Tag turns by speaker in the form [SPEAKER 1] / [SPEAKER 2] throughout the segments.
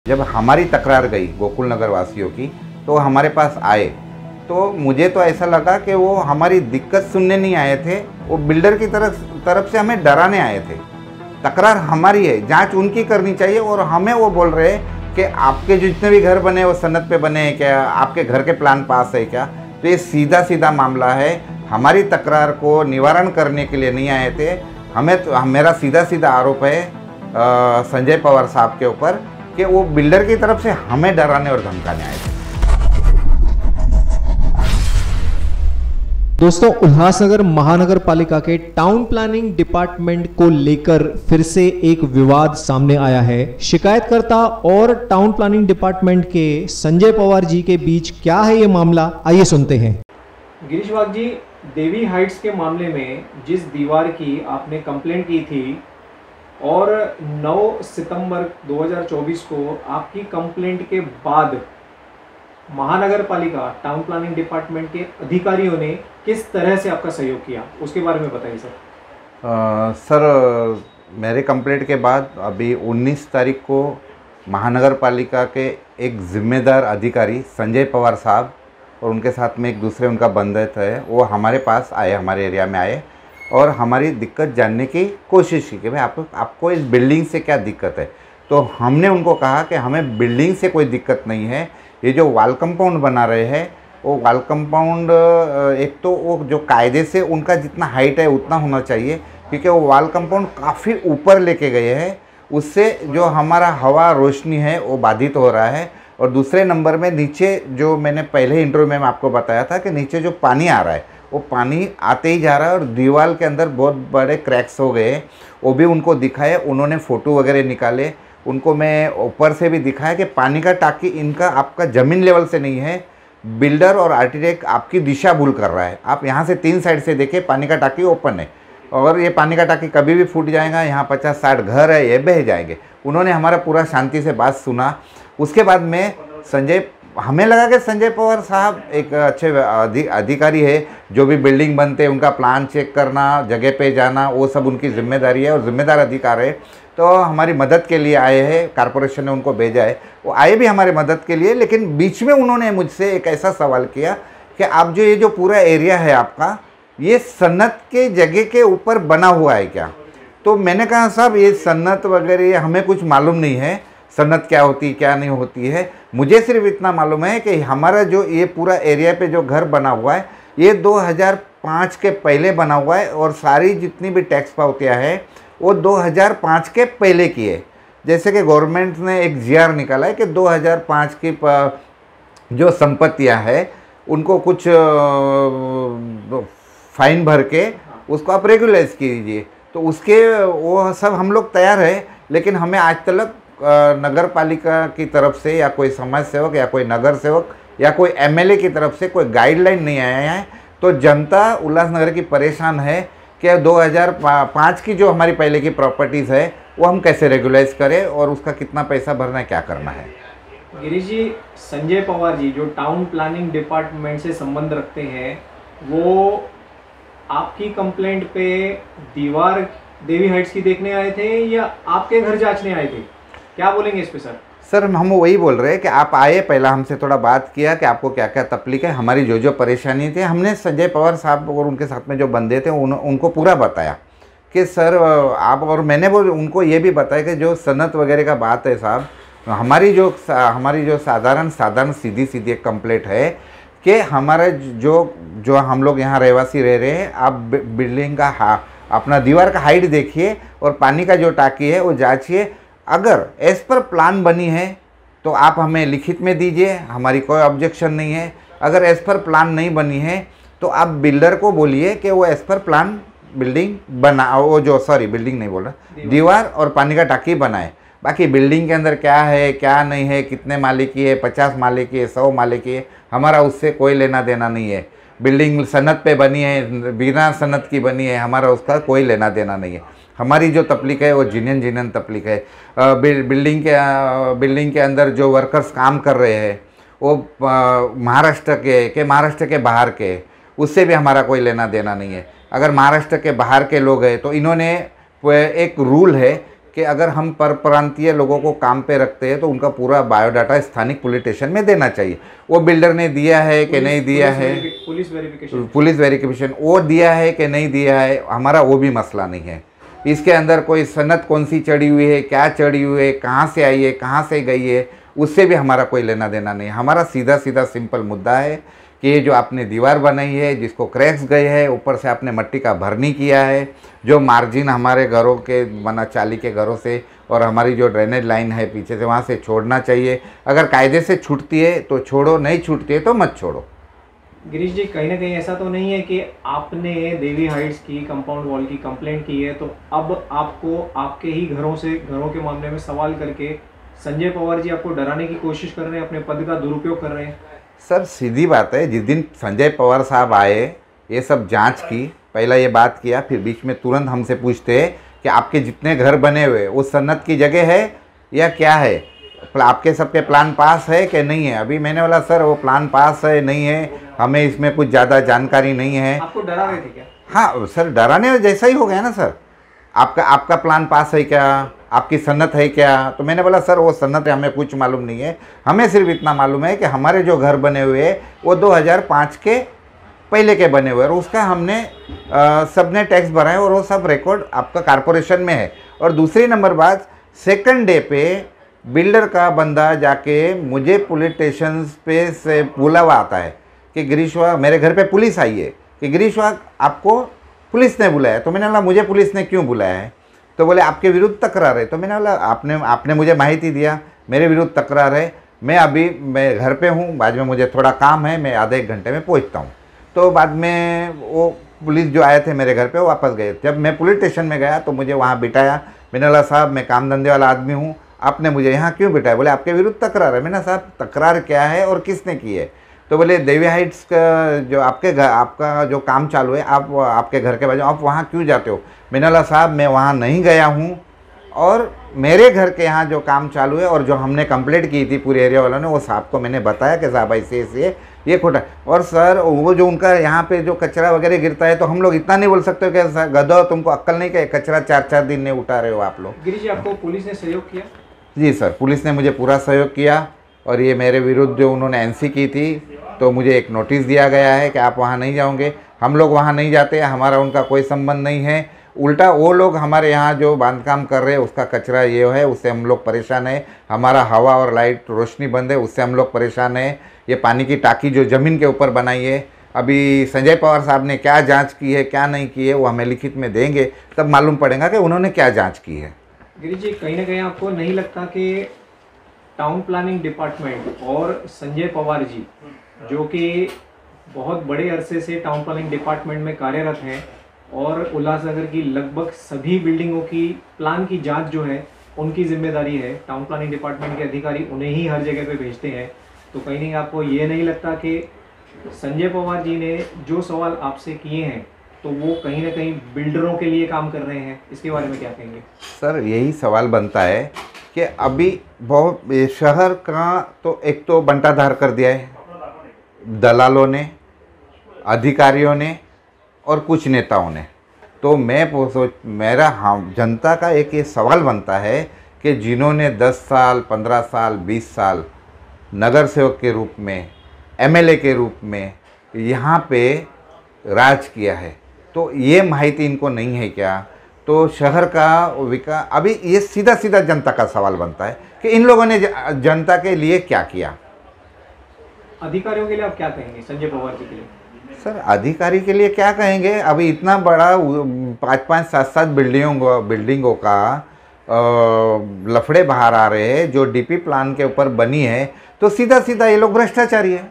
[SPEAKER 1] जब हमारी तकरार गई गोकुल नगर वासियों की, तो हमारे पास आए, तो मुझे तो ऐसा लगा कि वो हमारी दिक्कत सुनने नहीं आए थे, वो बिल्डर की तरफ से हमें डराने आए थे। तकरार हमारी है, जांच उनकी करनी चाहिए और हमें वो बोल रहे हैं कि आपके जितने भी घर बने वो सनद पे बने हैं क्या, आपके घर के प्लान पास है क्या। तो ये सीधा सीधा मामला है, हमारी तकरार को निवारण करने के लिए नहीं आए थे। मेरा सीधा सीधा आरोप है संजय पवार साहब के ऊपर कि वो बिल्डर की तरफ से हमें डराने और धमकाने आए थे।
[SPEAKER 2] दोस्तों, उल्लासनगर महानगर पालिका के टाउन प्लानिंग डिपार्टमेंट को लेकर फिर से एक विवाद सामने आया है। शिकायतकर्ता और टाउन प्लानिंग डिपार्टमेंट के संजय पवार जी के बीच क्या है ये मामला, आइए सुनते हैं।
[SPEAKER 3] गिरीश वाघ जी, देवी हाइट्स के मामले में जिस दीवार की आपने कंप्लेंट की थी और 9 सितंबर 2024 को आपकी कंप्लेंट के बाद महानगर पालिका टाउन प्लानिंग डिपार्टमेंट के अधिकारियों ने किस तरह से आपका सहयोग किया, उसके बारे में बताइए सर।
[SPEAKER 1] सर, मेरे कंप्लेंट के बाद अभी 19 तारीख को महानगर पालिका के एक जिम्मेदार अधिकारी संजय पवार साहब और उनके साथ में एक दूसरे उनका बंधक है, वो हमारे पास आए, हमारे एरिया में आए और हमारी दिक्कत जानने की कोशिश की कि भाई आपको इस बिल्डिंग से क्या दिक्कत है। तो हमने उनको कहा कि हमें बिल्डिंग से कोई दिक्कत नहीं है, ये जो वॉल कंपाउंड बना रहे हैं वो वॉल कंपाउंड एक तो वो जो कायदे से उनका जितना हाइट है उतना होना चाहिए, क्योंकि वो वॉल कंपाउंड काफ़ी ऊपर लेके गए हैं, उससे जो हमारा हवा रोशनी है वो बाधित हो रहा है। और दूसरे नंबर में नीचे जो मैंने पहले इंटरव्यू में आपको बताया था कि नीचे जो पानी आ रहा है वो पानी आते ही जा रहा है और दीवार के अंदर बहुत बड़े क्रैक्स हो गए, वो भी उनको दिखाए, उन्होंने फ़ोटो वगैरह निकाले, उनको मैं ऊपर से भी दिखाया कि पानी का टाँकी इनका आपका ज़मीन लेवल से नहीं है, बिल्डर और आर्किटेक्ट आपकी दिशा भूल कर रहा है। आप यहाँ से 3 साइड से देखें, पानी का टाँकी ओपन है और ये पानी का टाँकी कभी भी फूट जाएगा, यहाँ 50-60 घर है, ये बह जाएंगे। उन्होंने हमारा पूरा शांति से बात सुना। उसके बाद में हमें लगा कि संजय पवार साहब एक अच्छे अधिकारी है, जो भी बिल्डिंग बनते हैं उनका प्लान चेक करना, जगह पे जाना, वो सब उनकी जिम्मेदारी है और जिम्मेदार अधिकार है। तो हमारी मदद के लिए आए हैं, कारपोरेशन ने उनको भेजा है, वो आए भी हमारी मदद के लिए। लेकिन बीच में उन्होंने मुझसे एक ऐसा सवाल किया कि आप ये जो पूरा एरिया है आपका, ये सन्नत के जगह के ऊपर बना हुआ है क्या। तो मैंने कहा साहब, ये सन्नत वगैरह हमें कुछ मालूम नहीं है, सन्नत क्या होती है क्या नहीं होती है। मुझे सिर्फ इतना मालूम है कि हमारा जो ये पूरा एरिया पे जो घर बना हुआ है ये 2005 के पहले बना हुआ है और सारी जितनी भी टैक्स पावतियाँ हैं वो 2005 के पहले की है। जैसे कि गवर्नमेंट ने एक जीआर निकाला है कि 2005 की जो संपत्तियाँ हैं उनको कुछ फाइन भर के उसको आप रेगुलाइज कीजिए। तो उसके वो सब हम लोग तैयार है, लेकिन हमें आज तक नगर पालिका की तरफ से या कोई समाज सेवक या कोई नगर सेवक या कोई एमएलए की तरफ से कोई गाइडलाइन नहीं आया है। तो जनता उल्लासनगर की परेशान है कि 2005 की जो हमारी पहले की प्रॉपर्टीज़ है वो हम कैसे रेगुलाइज करें और उसका कितना पैसा भरना है, क्या करना है।
[SPEAKER 3] गिरीश जी, संजय पवार जी जो टाउन प्लानिंग डिपार्टमेंट से संबंध रखते हैं, वो आपकी कंप्लेंट पे दीवार देवी हाइट्स की देखने आए थे या आपके घर जांचने आए थे, क्या बोलेंगे इस पे सर?
[SPEAKER 1] सर, हम वही बोल रहे हैं कि आप आए, पहला हमसे थोड़ा बात किया कि आपको क्या क्या तकलीफ है, हमारी जो जो परेशानी थी हमने संजय पवार साहब और उनके साथ में जो बंदे थे उनको पूरा बताया कि सर आप, और मैंने वो उनको ये भी बताया कि जो सनत वगैरह का बात है साहब, हमारी जो साधारण सीधी सीधी एक कंप्लेंट है कि हमारा जो हम लोग यहाँ रहवासी रह रहे हैं, आप बिल्डिंग का अपना दीवार का हाइट देखिए और पानी का जो टाँकी है वो जांचिए। अगर एज पर प्लान बनी है तो आप हमें लिखित में दीजिए, हमारी कोई ऑब्जेक्शन नहीं है। अगर एज पर प्लान नहीं बनी है तो आप बिल्डर को बोलिए कि वो as per plan building building नहीं बोल रहा, दीवार और पानी का टाँकी बनाए। बाकी बिल्डिंग के अंदर क्या है क्या नहीं है, कितने माले की है, 50 माले की है, 100 माले की है, हमारा उससे कोई लेना देना नहीं है। बिल्डिंग सनत पे बनी है, बिना सनत की बनी है, हमारा उसका कोई लेना देना नहीं है। हमारी जो तकलीफ है वो जिनन तकलीफ है। बिल्डिंग के अंदर जो वर्कर्स काम कर रहे हैं वो महाराष्ट्र के बाहर के, उससे भी हमारा कोई लेना देना नहीं है। अगर महाराष्ट्र के बाहर के लोग हैं तो इन्होंने एक रूल है कि अगर हम परप्रांतीय लोगों को काम पे रखते हैं तो उनका पूरा बायोडाटा स्थानिक पुलिस स्टेशन में देना चाहिए। वो बिल्डर ने दिया है कि नहीं दिया है, पुलिस वेरिफिकेशन वो दिया है कि नहीं दिया है, हमारा वो भी मसला नहीं है। इसके अंदर कोई सनद कौन सी चढ़ी हुई है, क्या चढ़ी हुई है, कहाँ से आई है, कहाँ से गई है, उससे भी हमारा कोई लेना देना नहीं। हमारा सीधा सीधा सिंपल मुद्दा है कि ये जो आपने दीवार बनाई है जिसको क्रैक्स गए हैं, ऊपर से आपने मट्टी का भरनी किया है, जो मार्जिन हमारे घरों के मना चाली के घरों से और हमारी जो ड्रेनेज लाइन है पीछे से वहाँ से छोड़ना चाहिए। अगर कायदे से छूटती है तो छोड़ो, नहीं छूटती है तो मत छोड़ो।
[SPEAKER 3] गिरीश जी, कहीं ना कहीं ऐसा तो नहीं है कि आपने देवी हाइट्स की कंपाउंड वॉल की कंप्लेंट की है तो अब आपको आपके ही घरों के मामले में सवाल करके संजय पवार जी आपको डराने की कोशिश कर रहे हैं, अपने पद का दुरुपयोग कर रहे हैं?
[SPEAKER 1] सर सीधी बात है, जिस दिन संजय पवार साहब आए, ये सब जांच की, पहला ये बात किया, फिर बीच में तुरंत हमसे पूछते हैं कि आपके जितने घर बने हुए वो सन्नत की जगह है या क्या है, आपके सबके प्लान पास है कि नहीं है। अभी मैंने बोला सर वो प्लान पास है नहीं है, हमें इसमें कुछ ज़्यादा जानकारी नहीं है।
[SPEAKER 3] आपको डरा रहे थे क्या?
[SPEAKER 1] हाँ सर, डराने जैसा ही हो गया ना सर। आपका प्लान पास है क्या, आपकी सन्नत है क्या? तो मैंने बोला सर वो सन्नत है हमें कुछ मालूम नहीं है, हमें सिर्फ इतना मालूम है कि हमारे जो घर बने हुए हैं वो 2005 के पहले के बने हुए हैं और उसका हमने सबने टैक्स भरा है और वो सब रिकॉर्ड आपका कारपोरेशन में है। और दूसरी नंबर बात, सेकंड डे पे बिल्डर का बंदा जाके मुझे पुलिस स्टेशन पे से बुलावा आता है कि गिरीश वाघ, मेरे घर पे पुलिस आई है कि गिरीश वाघ आपको पुलिस ने बुलाया। तो मैंने बोला मुझे पुलिस ने क्यों बुलाया है? तो बोले आपके विरुद्ध तकरार है। तो मैंने बोला आपने मुझे माहिती दिया, मेरे विरुद्ध तकरार है, मैं घर पे हूँ, बाद में मुझे थोड़ा काम है, मैं आधे एक घंटे में पहुँचता हूँ। तो बाद में वो पुलिस जो आए थे मेरे घर पे वो वापस गए। जब मैं पुलिस स्टेशन में गया तो मुझे वहाँ बिठाया। मैंने बोला साहब मैं काम धंधे वाला आदमी हूँ, आपने मुझे यहाँ क्यों बिठाया? बोले आपके विरुद्ध तकरार है। मैंने साहब तकरार क्या है और किसने की है? तो बोले देवी हाइट्स का जो आपका जो काम चालू है, आप आपके घर के बाजू, आप वहाँ क्यों जाते हो? मैंने बोला साहब मैं वहाँ नहीं गया हूँ और मेरे घर के यहाँ जो काम चालू है और जो हमने कंप्लेंट की थी पूरे एरिया वालों ने, वो साहब को मैंने बताया कि साहब ऐसे ये खोटा। और सर वो जो उनका यहाँ पे जो कचरा वगैरह गिरता है तो हम लोग इतना नहीं बोल सकते हो कि गधो तुमको अक्ल नहीं कि कचरा 4-4 दिन नहीं उठा रहे हो आप लोग।
[SPEAKER 3] गिरीश जी, आपको पुलिस ने सहयोग किया?
[SPEAKER 1] जी सर, पुलिस ने मुझे पूरा सहयोग किया और ये मेरे विरुद्ध जो उन्होंने एनसी की थी तो मुझे एक नोटिस दिया गया है कि आप वहाँ नहीं जाओगे। हम लोग वहाँ नहीं जाते, हमारा उनका कोई संबंध नहीं है। उल्टा वो लोग हमारे यहाँ जो बांधकाम कर रहे हैं उसका कचरा ये है, उससे हम लोग परेशान है। हमारा हवा और लाइट रोशनी बंद है, उससे हम लोग परेशान है। ये पानी की टाकी जो ज़मीन के ऊपर बनाई है, अभी संजय पवार साहब ने क्या जांच की है क्या नहीं की है वो हमें लिखित में देंगे, तब मालूम पड़ेगा कि उन्होंने क्या जांच की है।
[SPEAKER 3] गिरीश जी, कहीं ना कहीं आपको नहीं लगता कि टाउन प्लानिंग डिपार्टमेंट और संजय पवार जी जो कि बहुत बड़े अरसे से टाउन प्लानिंग डिपार्टमेंट में कार्यरत हैं और उल्लासनगर की लगभग सभी बिल्डिंगों की प्लान की जांच जो है उनकी जिम्मेदारी है, टाउन प्लानिंग डिपार्टमेंट के अधिकारी उन्हें ही हर जगह पे भेजते हैं, तो कहीं नहीं आपको ये नहीं लगता कि संजय पवार जी ने जो सवाल आपसे किए हैं तो वो कहीं ना कहीं बिल्डरों के लिए काम कर रहे हैं? इसके बारे में क्या कहेंगे?
[SPEAKER 1] सर यही सवाल बनता है कि अभी बहुत शहर का तो एक तो बंटाधार कर दिया है दलालों ने, अधिकारियों ने और कुछ नेताओं ने। तो मेरा जनता का एक ये सवाल बनता है कि जिन्होंने 10 साल 15 साल 20 साल नगर सेवक के रूप में, एमएलए के रूप में यहाँ पे राज किया है, तो ये माहिती इनको नहीं है क्या? तो शहर का विकास, अभी ये सीधा सीधा जनता का सवाल बनता है कि इन लोगों ने जनता के लिए क्या किया।
[SPEAKER 3] अधिकारियों के लिए आप क्या कहेंगे? संजय पवार जी के लिए
[SPEAKER 1] सर अधिकारी के लिए क्या कहेंगे? अभी इतना बड़ा 5-5 7-7 बिल्डिंगों का लफड़े बाहर आ रहे हैं जो डीपी प्लान के ऊपर बनी है, तो सीधा सीधा ये लोग भ्रष्टाचारी है,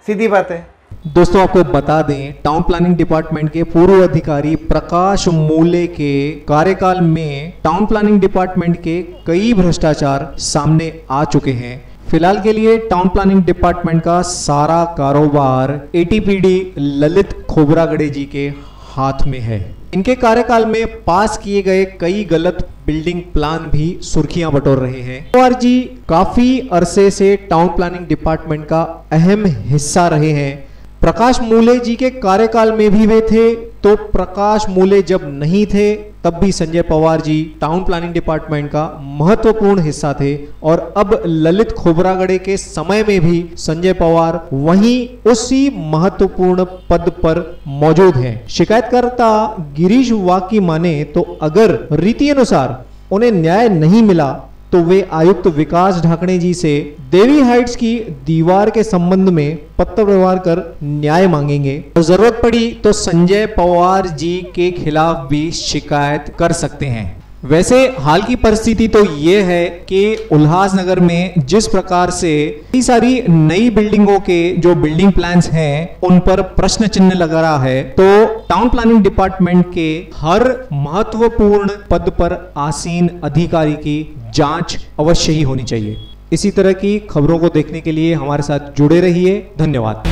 [SPEAKER 1] सीधी बात है।
[SPEAKER 2] दोस्तों आपको बता दें, टाउन प्लानिंग डिपार्टमेंट के पूर्व अधिकारी प्रकाश मूले के कार्यकाल में टाउन प्लानिंग डिपार्टमेंट के कई भ्रष्टाचार सामने आ चुके हैं। फिलहाल के लिए टाउन प्लानिंग डिपार्टमेंट का सारा कारोबार एटीपीडी ललित खोबरागड़े जी के हाथ में है। इनके कार्यकाल में पास किए गए कई गलत बिल्डिंग प्लान भी सुर्खियां बटोर रहे हैं। पवार जी काफी अरसे से टाउन प्लानिंग डिपार्टमेंट का अहम हिस्सा रहे हैं। प्रकाश मूले जी के कार्यकाल में भी वे थे, तो प्रकाश मूले जब नहीं थे तब भी Sanjay Pawar ji town planning department का महत्वपूर्ण हिस्सा थे, और अब ललित खोबरागड़े के समय में भी संजय पवार वहीं उसी महत्वपूर्ण पद पर मौजूद हैं। शिकायतकर्ता गिरीश वाक की माने तो अगर रीति अनुसार उन्हें न्याय नहीं मिला तो वे आयुक्त विकास ढाकणे जी से देवी हाइट्स की दीवार के संबंध में पत्र व्यवहार कर न्याय मांगेंगे, और जरूरत पड़ी तो संजय पवार जी के खिलाफ भी शिकायत कर सकते हैं। वैसे हाल की परिस्थिति तो ये है कि उल्लासनगर में जिस प्रकार से कई सारी नई बिल्डिंगों के जो बिल्डिंग प्लान्स हैं उन पर प्रश्न चिन्ह लगा रहा है, तो टाउन प्लानिंग डिपार्टमेंट के हर महत्वपूर्ण पद पर आसीन अधिकारी की जांच अवश्य ही होनी चाहिए। इसी तरह की खबरों को देखने के लिए हमारे साथ जुड़े रहिए। धन्यवाद।